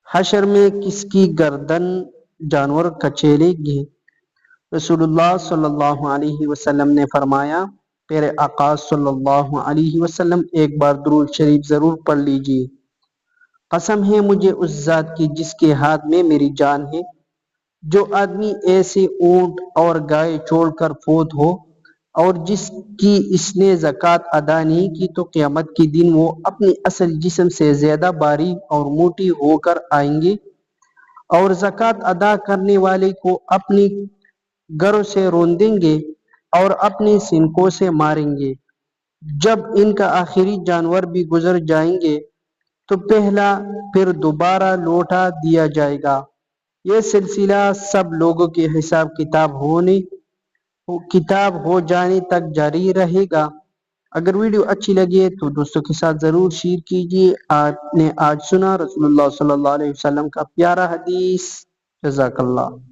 حشر میں کس کی گردن جانور کچیلے گی؟ رسول اللہ صلی اللہ علیہ وسلم نے فرمایا، پیارے آقا صلی اللہ علیہ وسلم ایک بار درود شریف ضرور پڑھ لیجئے۔ قسم ہے مجھے اس ذات کی جس کے ہاتھ میں میری جان ہے، جو آدمی ایسے اونٹ اور گائے چھوڑ کر فوت ہو اور جس کی اس نے زکوٰۃ ادا نہیں کی تو قیامت کے دن وہ اپنی اصل جسم سے زیادہ بھاری اور موٹی ہو کر آئیں گے اور زکوٰۃ ادا کرنے والے کو اپنی گروں سے روندیں گے اور اپنے سینکوں سے ماریں گے۔ جب ان کا آخری جانور بھی گزر جائیں گے تو پہلا پھر دوبارہ لوٹا دیا جائے گا۔ یہ سلسلہ سب لوگوں کے حساب کتاب ہو جانے تک جاری رہے گا۔ اگر ویڈیو اچھی لگے تو دوستوں کے ساتھ ضرور شیئر کیجیے۔ آپ نے آج سنا رسول اللہ صلی اللہ علیہ وسلم کا پیارا حدیث۔ جزاک اللہ۔